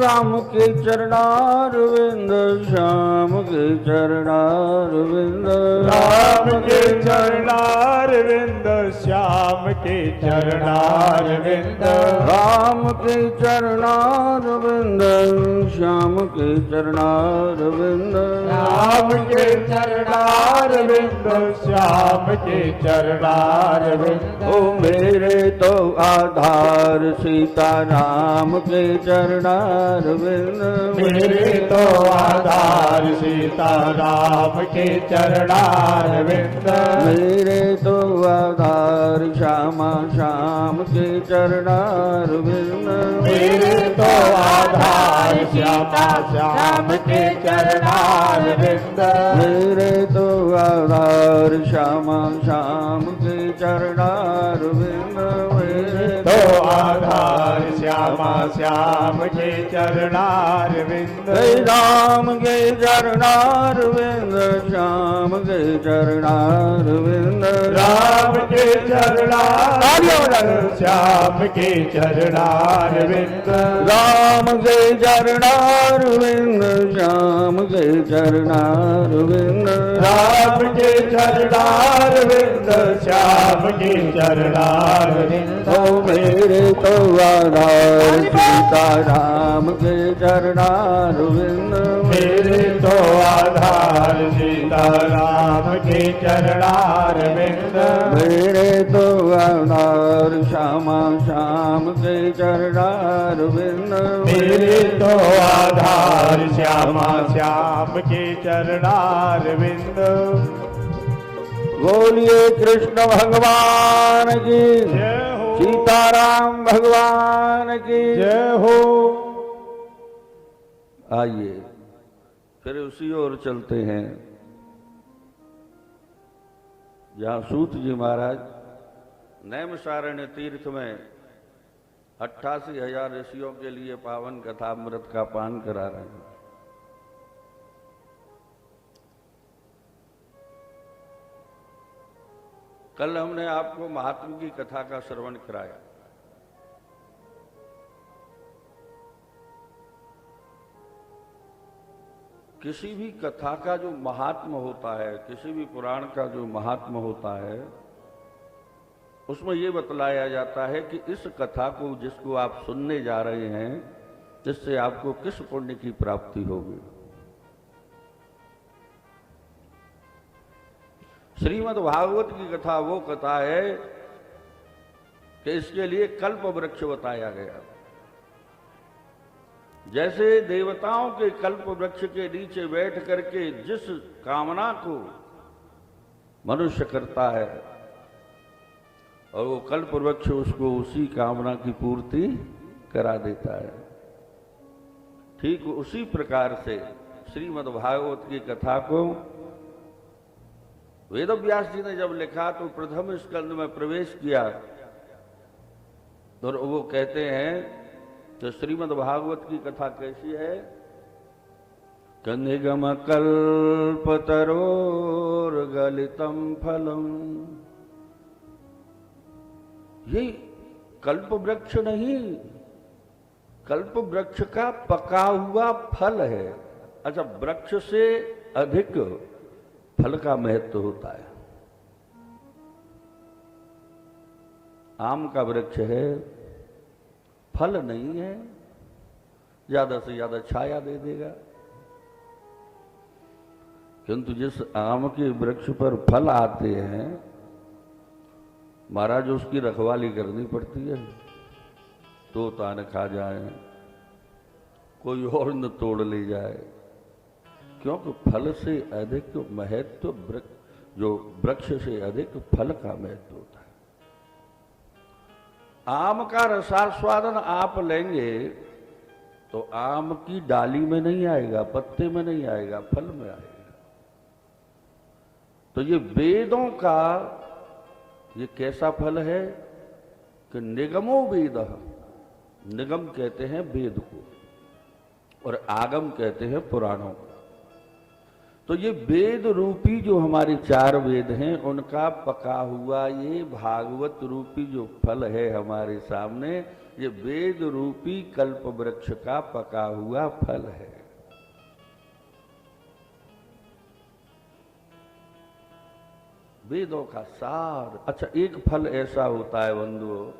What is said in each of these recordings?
राम के चरणारविंद, श्याम के चरणारविंद, राम के चरणारविंद, श्याम के चरणारविंद, राम के चरणारविंद, श्याम के चरणारविंद, राम के चरणारविंद, श्याम के चरणारविंद। ओ मेरे तो आधार सीता राम के चरणारविंद, मेरे तो आधार सीता राम के चरणारविंद, मेरे तो आधार श्यामा श्याम के चरणारविंद, मेरे तो आधार श्यामा श्याम के चरणारविंद, मेरे तो आधार श्यामा श्याम के चरणारविंद, मेरे तो आधार श्यामा श्याम के चरणारविंद। राम के चरणारविंद, श्याम के चरणारविंद, राम के चरणारविंद, श्याम के चरणारविंद, राम के चरणारविंद, श्याम के चरणारविंद, राम के चरणारविंद, श्याम के चरणारविंद। ओ मेरे तो आधार सीता राम के चरणारविंद, मेरे तो आधार सीता राम के चरणारविंद, मेरे तो आधार श्यामा श्याम के चरणारविंद, मेरे तो आधार श्यामा श्याम के चरणारविंद। बोलिए कृष्ण भगवान की, जय हो, सीताराम भगवान की जय हो। आइए फिर उसी ओर चलते हैं जहाँ सूत जी महाराज नैमिषारण्य तीर्थ में 88,000 ऋषियों के लिए पावन कथामृत का पान करा रहे हैं। कल हमने आपको महात्मा की कथा का श्रवण कराया। किसी भी कथा का जो महात्मा होता है, किसी भी पुराण का जो महात्मा होता है, उसमें ये बतलाया जाता है कि इस कथा को जिसको आप सुनने जा रहे हैं, जिससे आपको किस पुण्य की प्राप्ति होगी। श्रीमद् भागवत की कथा वो कथा है कि इसके लिए कल्प वृक्ष बताया गया। जैसे देवताओं के कल्प वृक्ष के नीचे बैठ करके जिस कामना को मनुष्य करता है और वो कल्प वृक्ष उसको उसी कामना की पूर्ति करा देता है, ठीक उसी प्रकार से श्रीमद् भागवत की कथा को वेदव्यास जी ने जब लिखा तो प्रथम स्कंद में प्रवेश किया और वो कहते हैं तो श्रीमद् भागवत की कथा कैसी है कि निगम कल्पतरोर गलितम फलम। ये कल्प वृक्ष नहीं, कल्प वृक्ष का पका हुआ फल है। अच्छा, वृक्ष से अधिक फल का महत्व होता है। आम का वृक्ष है, फल नहीं है, ज्यादा से ज्यादा छाया दे देगा, किंतु जिस आम के वृक्ष पर फल आते हैं महाराज उसकी रखवाली करनी पड़ती है। तोता न खा जाए, कोई और न तोड़ ले जाए, क्योंकि फल से अधिक महत्व जो वृक्ष से अधिक फल का महत्व होता है। आम का रसास्वादन आप लेंगे तो आम की डाली में नहीं आएगा, पत्ते में नहीं आएगा, फल में आएगा। तो ये वेदों का ये कैसा फल है कि निगमो वेद, निगम कहते हैं वेद को और आगम कहते हैं पुराणों को। तो ये वेद रूपी जो हमारे 4 वेद हैं उनका पका हुआ ये भागवत रूपी जो फल है हमारे सामने, ये वेद रूपी कल्प वृक्ष का पका हुआ फल है। वेदों का सार। अच्छा, एक फल ऐसा होता है बंधुओं,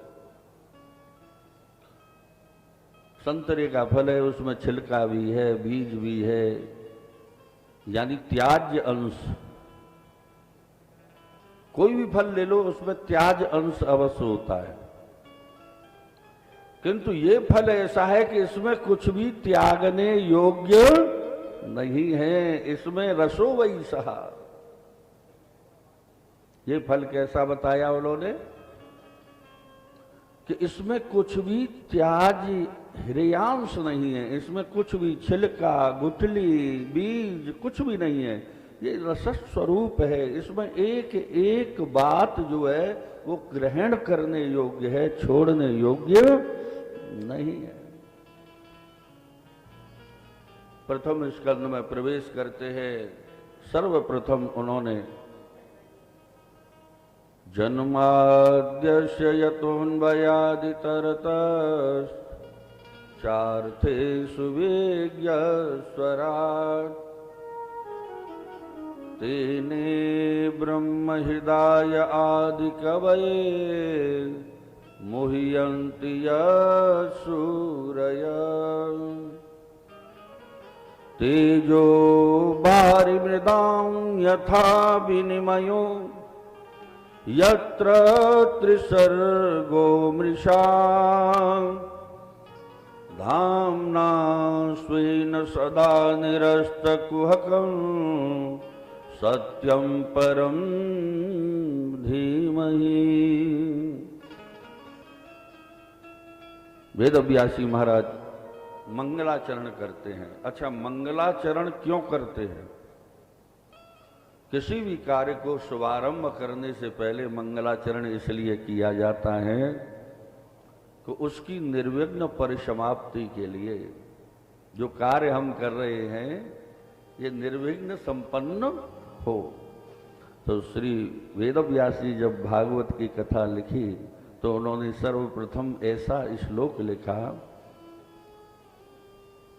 संतरे का फल है, उसमें छिलका भी है, बीज भी है, यानी त्याज्य अंश। कोई भी फल ले लो उसमें त्याज अंश अवश्य होता है, किंतु ये फल ऐसा है कि इसमें कुछ भी त्यागने योग्य नहीं है, इसमें रसो वही सहा। ये फल कैसा बताया उन्होंने कि इसमें कुछ भी त्याज ह्रेयांश नहीं है, इसमें कुछ भी छिलका, गुठली, बीज कुछ भी नहीं है। ये रस स्वरूप है, इसमें एक एक बात जो है वो ग्रहण करने योग्य है, छोड़ने योग्य नहीं है। प्रथम स्कंद में प्रवेश करते हैं। सर्वप्रथम उन्होंने जन्माद्यस्य यतोऽन्वयादितरतश्चार्थे सुविज्ञस्वराट् तेने ब्रह्महृदाय आदिकवये मुह्यन्ति यत्सूरयः तेजो वारिमृदां यथा विनिमयो यत्र त्रिसर्गो मृषा धाम्ना स्वेन सदा निरस्तकुहकं सत्यं परं धीमहि। वेदव्यासी महाराज मंगलाचरण करते हैं। अच्छा, मंगलाचरण क्यों करते हैं? किसी भी कार्य को शुभारंभ करने से पहले मंगलाचरण इसलिए किया जाता है कि उसकी निर्विघ्न परिसमाप्ति के लिए जो कार्य हम कर रहे हैं ये निर्विघ्न संपन्न हो। तो श्री वेदव्यास जी जब भागवत की कथा लिखी तो उन्होंने सर्वप्रथम ऐसा श्लोक लिखा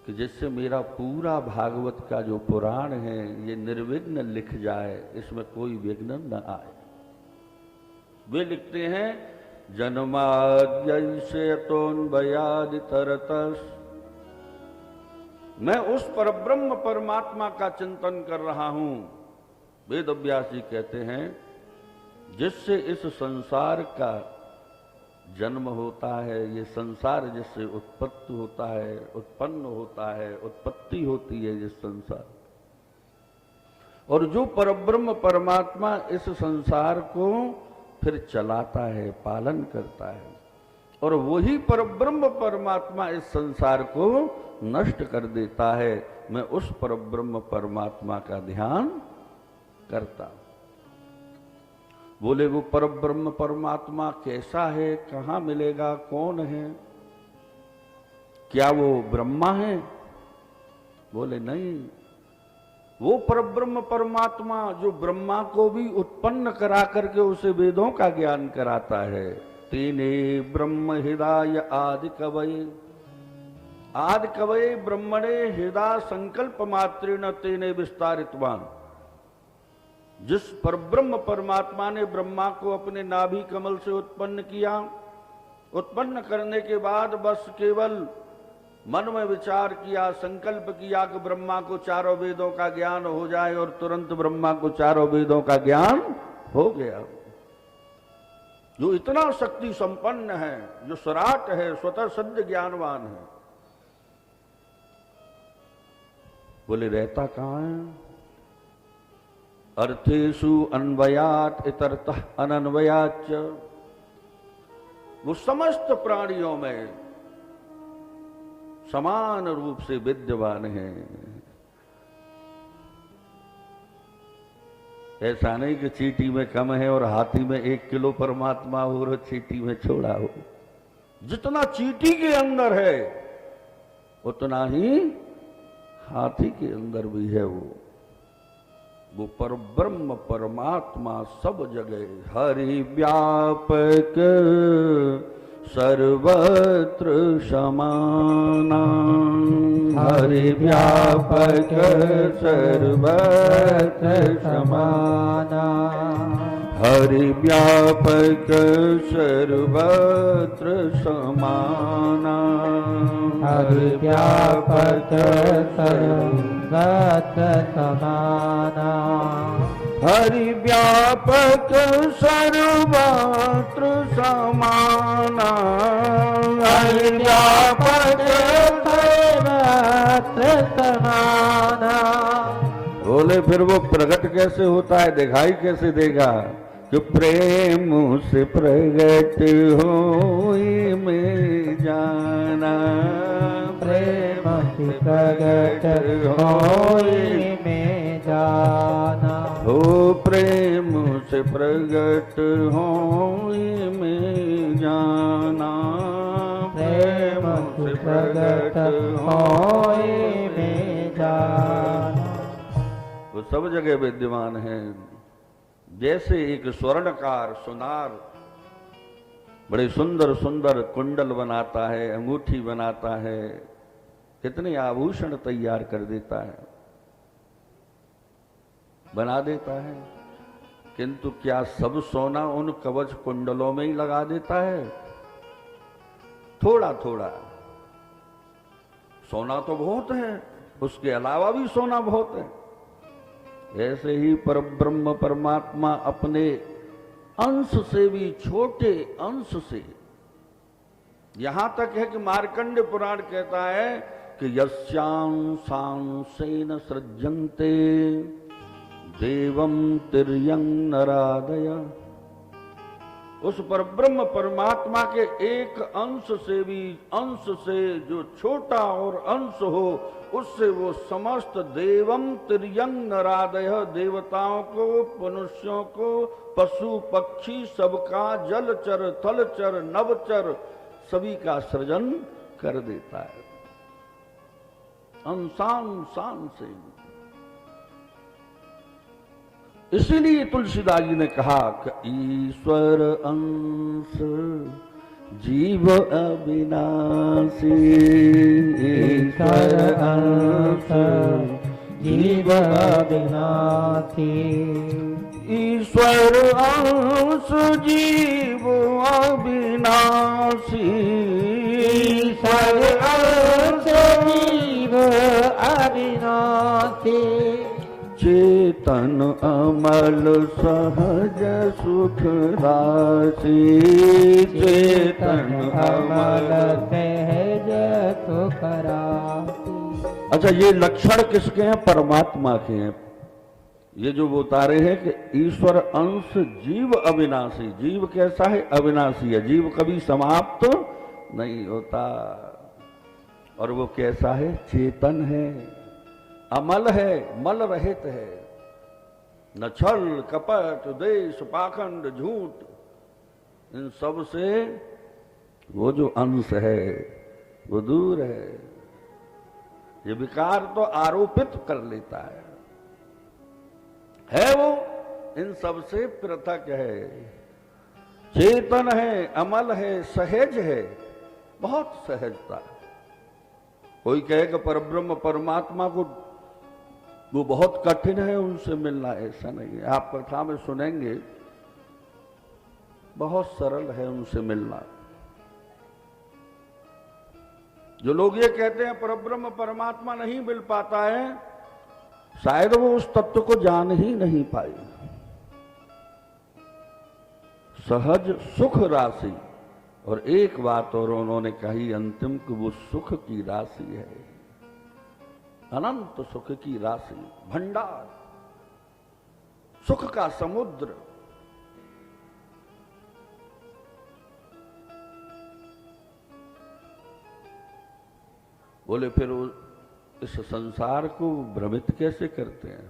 कि जिससे मेरा पूरा भागवत का जो पुराण है ये निर्विघ्न लिख जाए, इसमें कोई विघ्न न आए। वे लिखते हैं जन्माद्यस्य यतोऽन्वयादितरतश्च, मैं उस परब्रह्म परमात्मा का चिंतन कर रहा हूं। वेदव्यास जी कहते हैं जिससे इस संसार का जन्म होता है, ये संसार जिससे उत्पत्ति होता है, उत्पन्न होता है, उत्पत्ति होती है जिस संसार, और जो परब्रह्म परमात्मा इस संसार को फिर चलाता है, पालन करता है, और वही परब्रह्म परमात्मा इस संसार को नष्ट कर देता है। मैं उस परब्रह्म परमात्मा का ध्यान करता हूं। बोले वो परब्रह्म परमात्मा कैसा है, कहाँ मिलेगा, कौन है, क्या वो ब्रह्मा है? बोले नहीं, वो परब्रह्म परमात्मा जो ब्रह्मा को भी उत्पन्न करा करके उसे वेदों का ज्ञान कराता है। तेने ब्रह्म हृदय आदि कवये, आदि कवये ब्रह्मणे हृदय संकल्प मात्रेण तेने विस्तारितवान। जिस परब्रह्म परमात्मा ने ब्रह्मा को अपने नाभि कमल से उत्पन्न किया, उत्पन्न करने के बाद बस केवल मन में विचार किया, संकल्प किया कि ब्रह्मा को चारों वेदों का ज्ञान हो जाए, और तुरंत ब्रह्मा को चारों वेदों का ज्ञान हो गया। जो इतना शक्ति संपन्न है, जो सराट है, स्वतः सिद्ध ज्ञानवान है, बोले रहता कहाँ है? अर्थेषु अन्वयात् इतरतः अनन्वयाच्च, वो समस्त प्राणियों में समान रूप से विद्यमान है। ऐसा नहीं कि चींटी में कम है और हाथी में 1 किलो परमात्मा हो और चींटी में छोड़ा हो। जितना चींटी के अंदर है उतना ही हाथी के अंदर भी है। वो परब्रह्म परमात्मा सब जगह हरि व्यापक सर्वत्र समाना हरि व्यापक सर्वत्र समाना हरि व्यापक सर्वत्र समाना हरि व्यापक सर्वत्र समाना हरि व्यापक सर्वत्र समाना हरि व्यापक सर्वत्र समाना। बोले फिर वो प्रकट कैसे होता है, दिखाई कैसे देगा? कि प्रेम से प्रकट होई में जाना प्रेम से प्रकट होई में जाना हो प्रेम से प्रकट होई में जाना प्रेम से प्रकट होई में जाना। वो सब जगह विद्यमान है। जैसे एक स्वर्णकार सुनार बड़े सुंदर सुंदर कुंडल बनाता है, अंगूठी बनाता है, कितने आभूषण तैयार कर देता है, बना देता है, किंतु क्या सब सोना उन कवच कुंडलों में ही लगा देता है? थोड़ा थोड़ा। सोना तो बहुत है, उसके अलावा भी सोना बहुत है। ऐसे ही परब्रह्म परमात्मा अपने अंश से भी छोटे अंश से, यहां तक है कि मार्कंड पुराण कहता है कि यस्यांशांसेन सृज्यन्ते देवं तिर्यं नरादय। उस परब्रह्म परमात्मा के एक अंश से भी, अंश से जो छोटा और अंश हो, उससे वो समस्त देवम तिर्यं नरादय, देवताओं को, मनुष्यों को, पशु पक्षी सबका, जलचर थलचर नवचर सभी का सृजन कर देता है अंशांशान से। इसीलिए तुलसीदास जी ने कहा कि ईश्वर अंश जीव अविनाशी, ईश्वर अंश जीव अविनाशी, ईश्वर अंश जीव अविनाशी, ईश्वर अंश जीव अविनाशी, चेतन अमल सहज सुख राशि, चेतन अमल अमल। सहज सुख राशि। अच्छा, ये लक्षण किसके हैं? परमात्मा के हैं। ये जो वो उतारे हैं कि ईश्वर अंश जीव अविनाशी। जीव कैसा है? अविनाशी है। जीव कभी समाप्त नहीं होता। और वो कैसा है? चेतन है, अमल है, मल रहित है। न छल कपट देश पाखंड झूठ, इन सब से वो जो अंश है वो दूर है। ये विकार तो आरोपित कर लेता है वो इन सब से पृथक है। चेतन है, अमल है, सहज है, बहुत सहजता। कोई कहेगा परब्रह्म परमात्मा को वो बहुत कठिन है उनसे मिलना, ऐसा नहीं है। आप कथा में सुनेंगे बहुत सरल है उनसे मिलना। जो लोग ये कहते हैं परब्रह्म परमात्मा नहीं मिल पाता है, शायद वो उस तत्व को जान ही नहीं पाए। सहज सुख राशि, और एक बात और उन्होंने कही अंतिम कि वो सुख की राशि है, अनंत सुख की राशि, भंडार, सुख का समुद्र। बोले फिर वो इस संसार को भ्रमित कैसे करते हैं,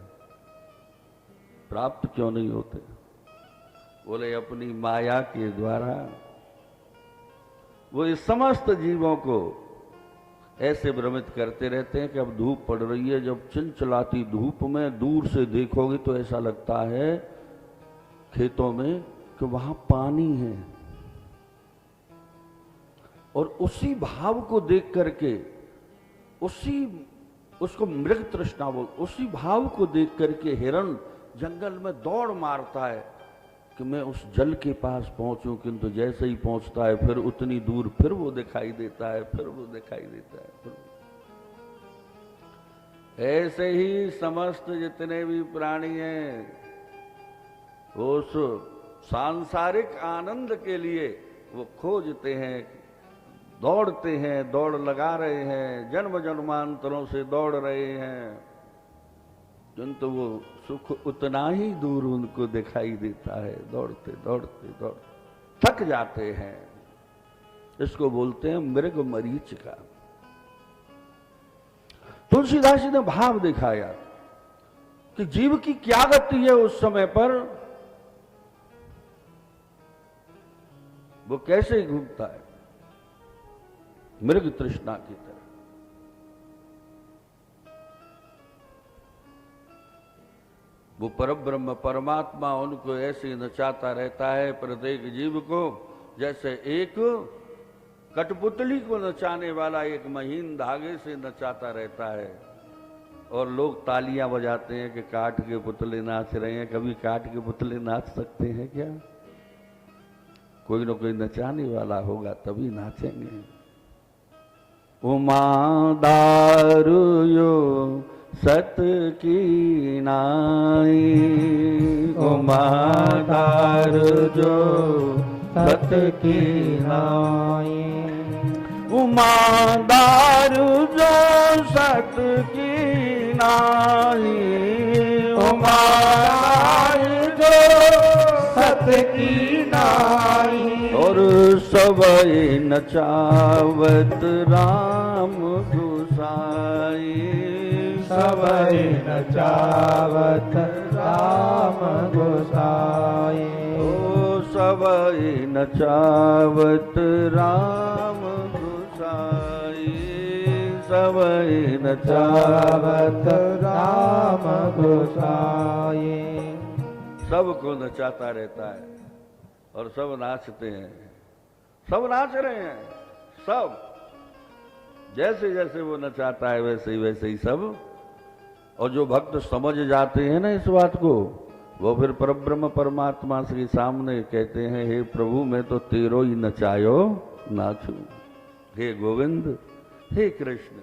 प्राप्त क्यों नहीं होते? बोले अपनी माया के द्वारा वो इस समस्त जीवों को ऐसे भ्रमित करते रहते हैं कि अब धूप पड़ रही है, जब चिलचिलाती धूप में दूर से देखोगे तो ऐसा लगता है खेतों में कि वहां पानी है। और उसी भाव को देख करके उसको मृग तृष्णा बोल, उसी भाव को देख करके हिरण जंगल में दौड़ मारता है कि मैं उस जल के पास पहुंचूं, किंतु जैसे ही पहुंचता है फिर उतनी दूर फिर वो दिखाई देता है, फिर वो दिखाई देता है, फिर ऐसे ही समस्त जितने भी प्राणी हैं वो उस सांसारिक आनंद के लिए वो खोजते हैं, दौड़ते हैं, दौड़ लगा रहे हैं, जन्म जन्मांतरों से दौड़ रहे हैं, किंतु वो सुख उतना ही दूर उनको दिखाई देता है। दौड़ते दौड़ते दौड़ते थक जाते हैं। इसको बोलते हैं मृग मरीचिका। तुलसीदास जी ने भाव दिखाया कि जीव की क्या गति है उस समय पर, वो कैसे घूमता है मृग तृष्णा की तरह। वो परब्रह्म परमात्मा उनको ऐसे नचाता रहता है प्रत्येक जीव को, जैसे एक कठपुतली को नचाने वाला एक महीन धागे से नचाता रहता है। और लोग तालियां बजाते हैं कि काठ के पुतले नाच रहे हैं। कभी काठ के पुतले नाच सकते हैं क्या? कोई न कोई नचाने वाला होगा तभी नाचेंगे। उमा दारू यो सत की नाई, उमा दारू जो सत की नाई, उमा दारू जो सत की नाई, उमा दारू जो सत की नाई। और सबई नचावत राम गुसाई, सबई नचावत राम गुसाई। ओ सबई नचावत राम गुसाई, सबई नचावत राम गुसाई। सबको नचाता रहता है और सब नाचते हैं, सब नाच रहे हैं, सब जैसे जैसे वो नचाता है वैसे ही सब। और जो भक्त समझ जाते हैं ना इस बात को, वो फिर परब्रह्म परमात्मा के सामने कहते हैं, हे प्रभु मैं तो तेरो ही नचायो नाचू, हे गोविंद, हे कृष्ण,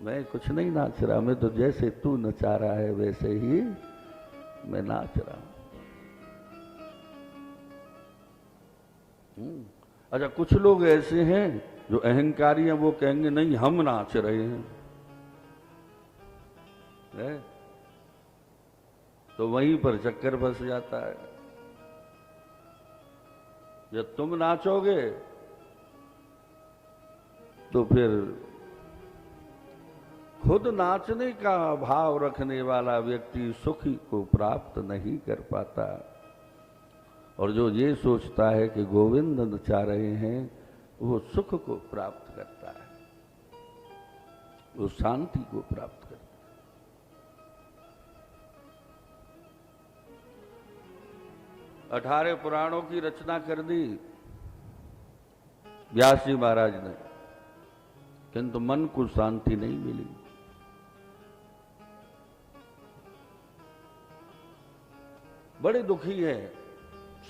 मैं कुछ नहीं नाच रहा, मैं तो जैसे तू नचा रहा है वैसे ही मैं नाच रहा हूं। अच्छा, कुछ लोग ऐसे हैं जो अहंकारी हैं, वो कहेंगे नहीं हम नाच रहे हैं, तो वहीं पर चक्कर फंस जाता है। जब तुम नाचोगे तो फिर खुद नाचने का भाव रखने वाला व्यक्ति सुख को प्राप्त नहीं कर पाता, और जो ये सोचता है कि गोविंद नचा रहे हैं वो सुख को प्राप्त करता है, वो शांति को प्राप्त करता है। 18 पुराणों की रचना कर दी व्यास जी महाराज ने, किंतु मन को शांति नहीं मिली। बड़े दुखी है।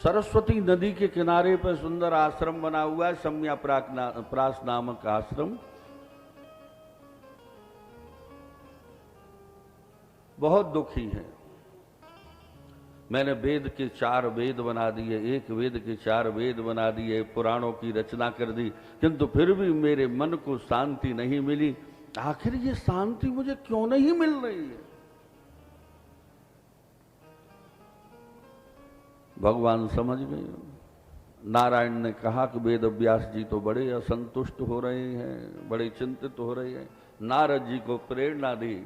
सरस्वती नदी के किनारे पर सुंदर आश्रम बना हुआ है, सम्या प्रास नामक आश्रम। बहुत दुखी है। मैंने वेद के 4 वेद बना दिए, एक वेद के 4 वेद बना दिए, पुराणों की रचना कर दी, किंतु फिर भी मेरे मन को शांति नहीं मिली। आखिर ये शांति मुझे क्यों नहीं मिल रही है? भगवान समझ गए। नारायण ने कहा कि वेद व्यास जी तो बड़े असंतुष्ट हो रहे हैं, बड़े चिंतित हो रहे हैं। नारद जी को प्रेरणा दी,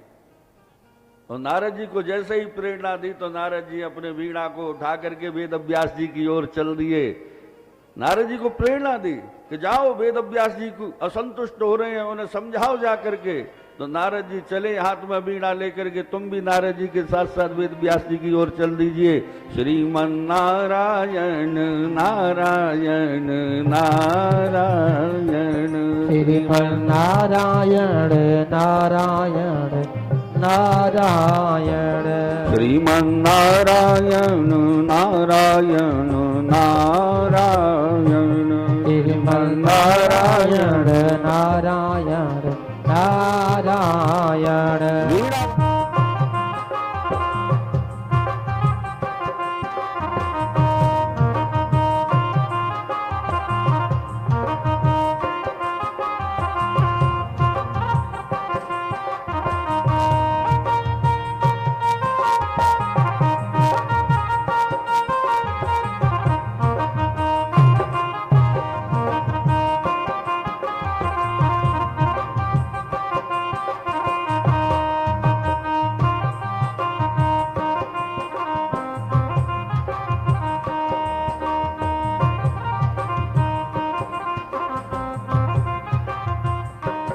और नारद जी को जैसे ही प्रेरणा दी तो नारद जी अपने वीणा को उठा करके वेद व्यास जी की ओर चल दिए। नारद जी को प्रेरणा दी कि जाओ वेद व्यास जी को असंतुष्ट हो रहे हैं, उन्हें समझाओ जा करके तो नारद जी चले हाथ में बीड़ा लेकर के, तुम भी नारद जी के साथ साथ वेद व्यास जी की ओर चल दीजिए। श्रीमन नारायण नारायण नारायण, श्रीमन नारायण नारायण नारायण, श्रीमन नारायण नारायण नारायण, श्रीमन नारायण नारायण नारायण।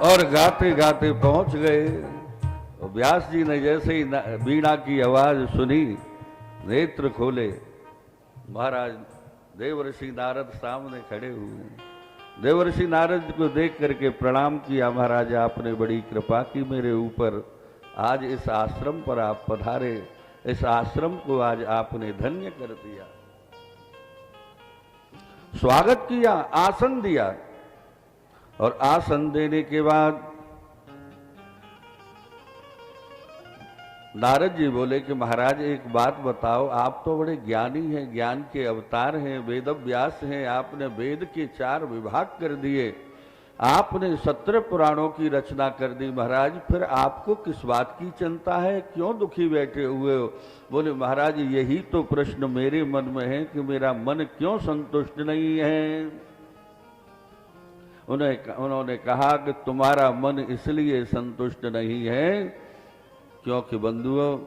और गाते गाते पहुंच गए। व्यास जी ने जैसे ही वीणा की आवाज सुनी, नेत्र खोले, महाराज देवर्षि नारद सामने खड़े हुए। देवर्षि नारद को देख करके प्रणाम किया, महाराज आपने बड़ी कृपा की मेरे ऊपर, आज इस आश्रम पर आप पधारे, इस आश्रम को आज आपने धन्य कर दिया। स्वागत किया, आसन दिया, और आसन देने के बाद नारद जी बोले कि महाराज एक बात बताओ, आप तो बड़े ज्ञानी हैं, ज्ञान के अवतार हैं, वेद व्यास हैं, आपने वेद के 4 विभाग कर दिए, आपने 17 पुराणों की रचना कर दी, महाराज फिर आपको किस बात की चिंता है, क्यों दुखी बैठे हुए हो? बोले महाराज यही तो प्रश्न मेरे मन में है कि मेरा मन क्यों संतुष्ट नहीं है। उन्होंने कहा कि तुम्हारा मन इसलिए संतुष्ट नहीं है क्योंकि बंधुओं,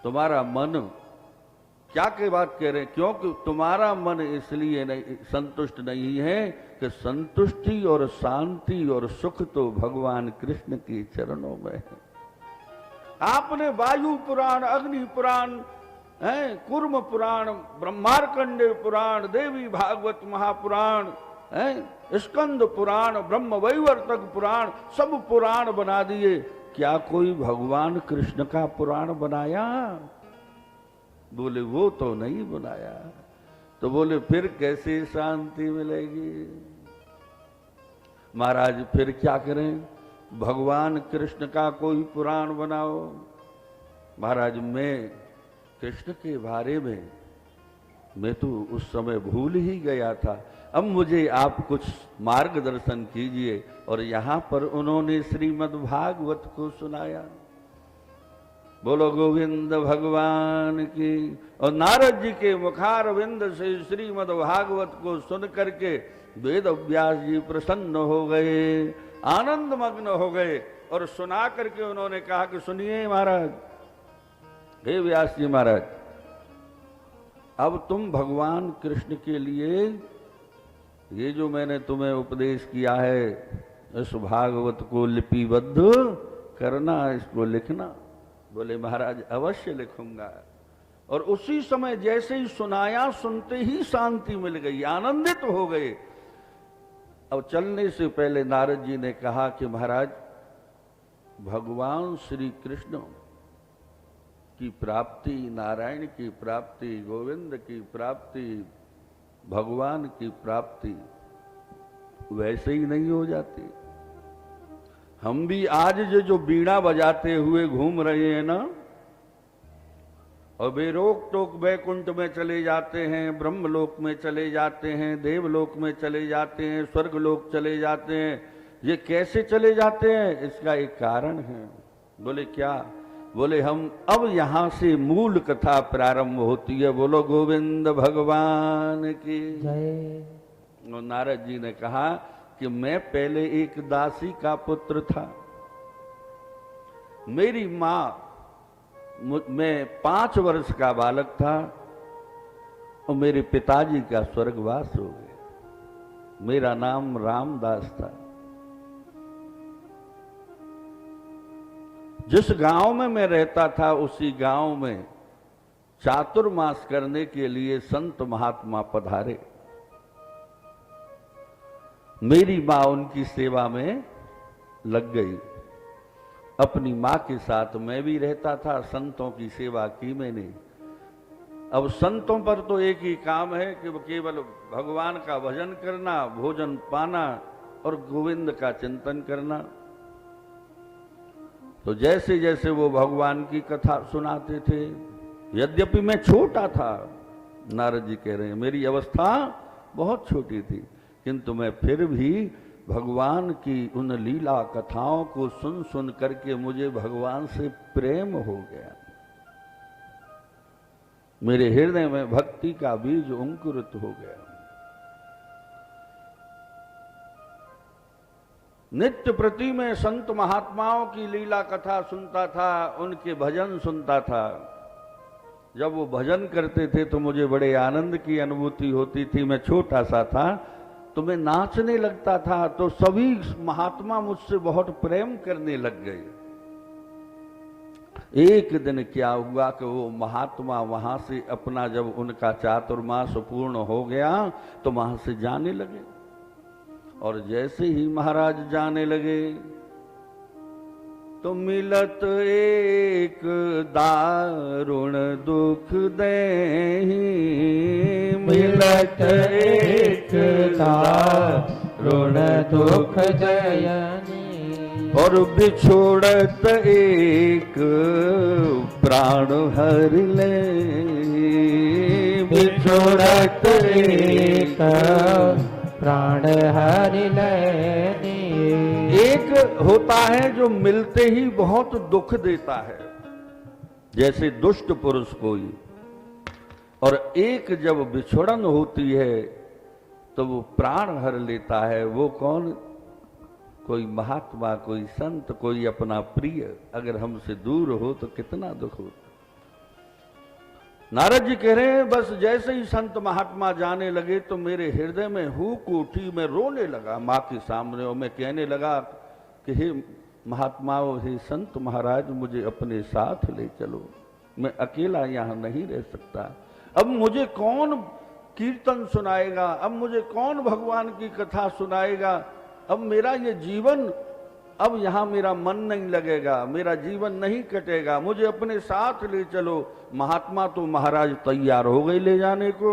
तुम्हारा मन क्या के बात कह रहे हैं, क्योंकि तुम्हारा मन इसलिए नहीं संतुष्ट नहीं है कि संतुष्टि और शांति और सुख तो भगवान कृष्ण के चरणों में है। आपने वायु पुराण, अग्नि पुराण, कूर्म पुराण, ब्रह्मार्कंडे पुराण, देवी भागवत महापुराण, स्कंद पुराण, ब्रह्म वैवर्तक पुराण, सब पुराण बना दिए, क्या कोई भगवान कृष्ण का पुराण बनाया? बोले वो तो नहीं बनाया। तो बोले फिर कैसे शांति मिलेगी? महाराज फिर क्या करें, भगवान कृष्ण का कोई पुराण बनाओ। महाराज मैं कृष्ण के बारे में मैं तो उस समय भूल ही गया था, अब मुझे आप कुछ मार्गदर्शन कीजिए। और यहां पर उन्होंने श्रीमद् भागवत को सुनाया। बोलो गोविंद भगवान की। और नारद जी के मुखारविंद से श्रीमद् भागवत को सुन करके वेद व्यास जी प्रसन्न हो गए, आनंद मग्न हो गए, और सुना करके उन्होंने कहा कि सुनिए महाराज, हे व्यास जी महाराज, अब तुम भगवान कृष्ण के लिए ये जो मैंने तुम्हें उपदेश किया है, इस भागवत को लिपिबद्ध करना, इसको लिखना। बोले महाराज अवश्य लिखूंगा। और उसी समय जैसे ही सुनाया, सुनते ही शांति मिल गई, आनंदित हो गए। अब चलने से पहले नारद जी ने कहा कि महाराज भगवान श्री कृष्ण की प्राप्ति, नारायण की प्राप्ति, गोविंद की प्राप्ति, भगवान की प्राप्ति वैसे ही नहीं हो जाती। हम भी आज जो बीड़ा बजाते हुए घूम रहे हैं ना, और बेरोक टोक वैकुंठ में चले जाते हैं, ब्रह्मलोक में चले जाते हैं, देवलोक में चले जाते हैं, स्वर्गलोक चले जाते हैं, ये कैसे चले जाते हैं? इसका एक कारण है। बोले क्या? बोले हम अब यहां से मूल कथा प्रारंभ होती है। बोलो गोविंद भगवान की जय। और नारद जी ने कहा कि मैं पहले एक दासी का पुत्र था, मेरी मां, मैं 5 वर्ष का बालक था और मेरे पिताजी का स्वर्गवास हो गया। मेरा नाम रामदास था। जिस गांव में मैं रहता था उसी गांव में चातुर्मास करने के लिए संत महात्मा पधारे। मेरी मां उनकी सेवा में लग गई। अपनी मां के साथ मैं भी रहता था, संतों की सेवा की मैंने। अब संतों पर तो एक ही काम है कि वो केवल भगवान का भजन करना, भोजन पाना और गोविंद का चिंतन करना। तो जैसे जैसे वो भगवान की कथा सुनाते थे, यद्यपि मैं छोटा था, नारद जी कह रहे हैं मेरी अवस्था बहुत छोटी थी, किंतु मैं फिर भी भगवान की उन लीला कथाओं को सुन सुन करके मुझे भगवान से प्रेम हो गया। मेरे हृदय में भक्ति का बीज अंकुरित हो गया। नित्य प्रति में संत महात्माओं की लीला कथा सुनता था, उनके भजन सुनता था। जब वो भजन करते थे तो मुझे बड़े आनंद की अनुभूति होती थी। मैं छोटा सा था तो मैं नाचने लगता था, तो सभी महात्मा मुझसे बहुत प्रेम करने लग गए। एक दिन क्या हुआ कि वो महात्मा वहां से अपना, जब उनका चातुर्मास पूर्ण हो गया तो वहां से जाने लगे। और जैसे ही महाराज जाने लगे तो मिलत एक दारुण दुख देहि, मिलत एक दारुण दुख जयनी, और बिछोड़त एक प्राण हर ले, बिछोड़त एक प्राण हरि लेनी। एक होता है जो मिलते ही बहुत दुख देता है, जैसे दुष्ट पुरुष कोई, और एक जब बिछड़न होती है तो वो प्राण हर लेता है। वो कौन? कोई महात्मा, कोई संत, कोई अपना प्रिय अगर हमसे दूर हो तो कितना दुख होता। नारद जी कह रहे हैं बस जैसे ही संत महात्मा जाने लगे तो मेरे हृदय में हुक उठी, मैं रोने लगा माँ के सामने, और मैं कहने लगा कि हे महात्माओं, हे संत महाराज, मुझे अपने साथ ले चलो, मैं अकेला यहाँ नहीं रह सकता। अब मुझे कौन कीर्तन सुनाएगा, अब मुझे कौन भगवान की कथा सुनाएगा, अब मेरा ये जीवन, अब यहां मेरा मन नहीं लगेगा, मेरा जीवन नहीं कटेगा, मुझे अपने साथ ले चलो। महात्मा तो महाराज तैयार हो गए ले जाने को,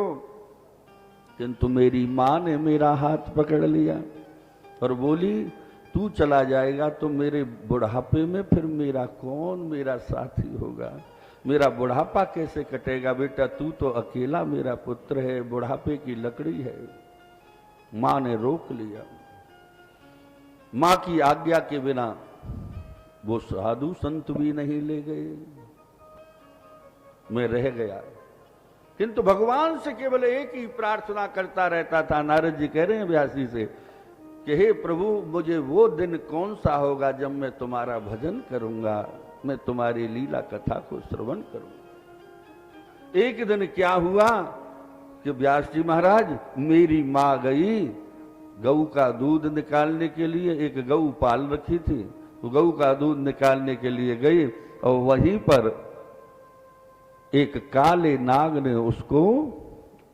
किंतु मेरी मां ने मेरा हाथ पकड़ लिया और बोली तू चला जाएगा तो मेरे बुढ़ापे में फिर मेरा कौन मेरा साथी होगा, मेरा बुढ़ापा कैसे कटेगा? बेटा तू तो अकेला मेरा पुत्र है, बुढ़ापे की लकड़ी है। मां ने रोक लिया। मां की आज्ञा के बिना वो साधु संत भी नहीं ले गए, मैं रह गया। किंतु भगवान से केवल एक ही प्रार्थना करता रहता था। नारद जी कह रहे हैं व्यासी से कि हे प्रभु, मुझे वो दिन कौन सा होगा जब मैं तुम्हारा भजन करूंगा, मैं तुम्हारी लीला कथा को श्रवण करूंगा। एक दिन क्या हुआ कि व्यास जी महाराज, मेरी मां गई गऊ का दूध निकालने के लिए, एक गऊ पाल रखी थी, तो गऊ का दूध निकालने के लिए गई और वहीं पर एक काले नाग ने उसको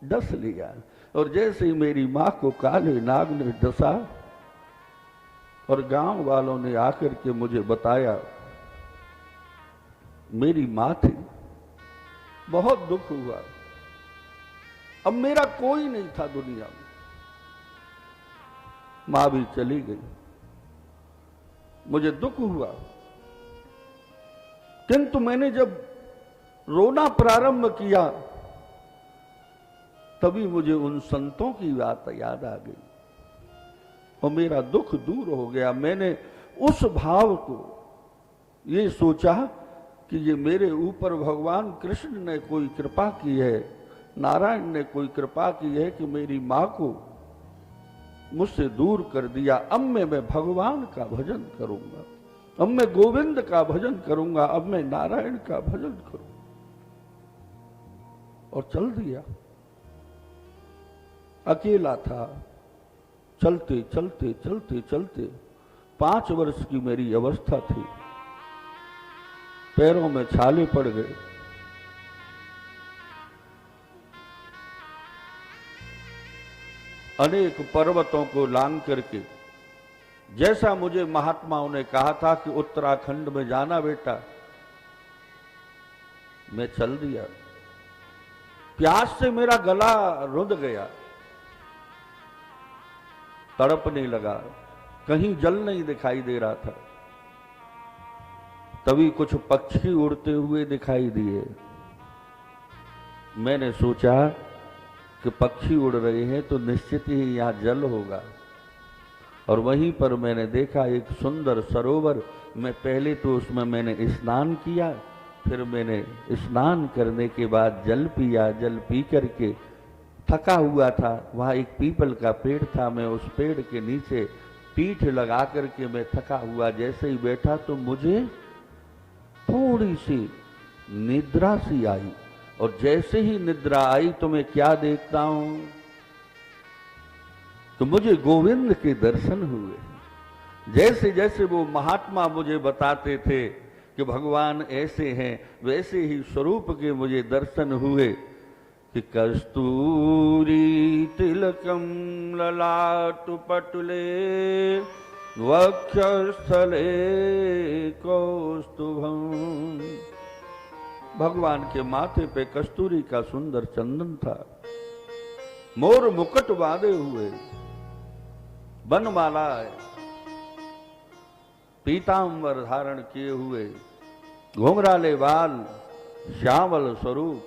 डस लिया। और जैसे ही मेरी मां को काले नाग ने डसा और गांव वालों ने आकर के मुझे बताया, मेरी मां थी, बहुत दुख हुआ। अब मेरा कोई नहीं था दुनिया में, मां भी चली गई, मुझे दुख हुआ। किंतु मैंने जब रोना प्रारंभ किया तभी मुझे उन संतों की बात याद आ गई और मेरा दुख दूर हो गया। मैंने उस भाव को ये सोचा कि ये मेरे ऊपर भगवान कृष्ण ने कोई कृपा की है, नारायण ने कोई कृपा की है कि मेरी मां को मुझसे दूर कर दिया। अब मैं भगवान का भजन करूंगा, अब मैं गोविंद का भजन करूंगा, अब मैं नारायण का भजन करूंगा। और चल दिया। अकेला था, चलते चलते चलते चलते 5 वर्ष की मेरी अवस्था थी। पैरों में छाले पड़ गए। अनेक पर्वतों को लांग करके, जैसा मुझे महात्माओं ने कहा था कि उत्तराखंड में जाना बेटा, मैं चल दिया। प्यास से मेरा गला रुंध गया, तड़पने लगा, कहीं जल नहीं दिखाई दे रहा था। तभी कुछ पक्षी उड़ते हुए दिखाई दिए। मैंने सोचा कि पक्षी उड़ रहे हैं तो निश्चित ही यहां जल होगा, और वहीं पर मैंने देखा एक सुंदर सरोवर। मैं पहले तो उसमें मैंने स्नान किया, फिर मैंने स्नान करने के बाद जल पिया। जल पी करके थका हुआ था, वहां एक पीपल का पेड़ था, मैं उस पेड़ के नीचे पीठ लगा करके मैं थका हुआ जैसे ही बैठा तो मुझे थोड़ी सी निद्रा सी आई, और जैसे ही निद्रा आई तो मैं क्या देखता हूं, तो मुझे गोविंद के दर्शन हुए। जैसे जैसे वो महात्मा मुझे बताते थे कि भगवान ऐसे हैं, वैसे ही स्वरूप के मुझे दर्शन हुए कि कस्तूरी तिलकम ललाटु पटुले वक्षस्थले कौस्तुभम। भगवान के माथे पे कस्तूरी का सुंदर चंदन था, मोर मुकुट बांधे हुए, बनमाला पीतांबर धारण किए हुए, घुंघराले बाल, श्यामल स्वरूप।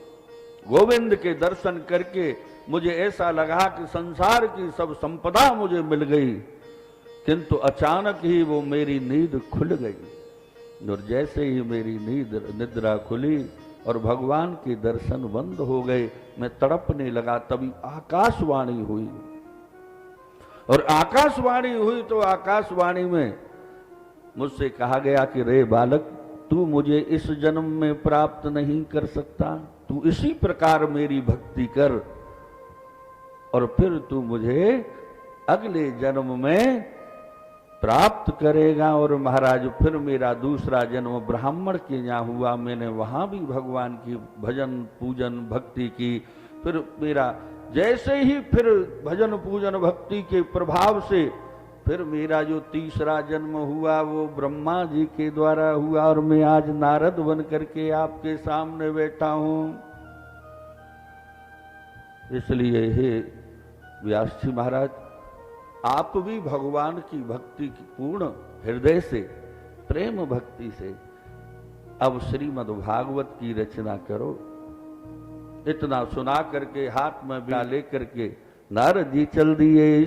गोविंद के दर्शन करके मुझे ऐसा लगा कि संसार की सब संपदा मुझे मिल गई, किंतु अचानक ही वो मेरी नींद खुल गई। और जैसे ही मेरी निद्रा खुली और भगवान के दर्शन बंद हो गए, मैं तड़पने लगा। तभी आकाशवाणी हुई, और आकाशवाणी हुई तो आकाशवाणी में मुझसे कहा गया कि रे बालक, तू मुझे इस जन्म में प्राप्त नहीं कर सकता, तू इसी प्रकार मेरी भक्ति कर और फिर तू मुझे अगले जन्म में प्राप्त करेगा। और महाराज फिर मेरा दूसरा जन्म ब्राह्मण के यहाँ हुआ, मैंने वहां भी भगवान की भजन पूजन भक्ति की। फिर मेरा जैसे ही फिर भजन पूजन भक्ति के प्रभाव से फिर मेरा जो तीसरा जन्म हुआ वो ब्रह्मा जी के द्वारा हुआ, और मैं आज नारद बन करके आपके सामने बैठा हूं। इसलिए हे व्यास जी महाराज, आप भी भगवान की भक्ति की पूर्ण हृदय से, प्रेम भक्ति से अब श्रीमद् भागवत की रचना करो। इतना सुना करके हाथ में बिना लेकर के नारद जी चल दिए।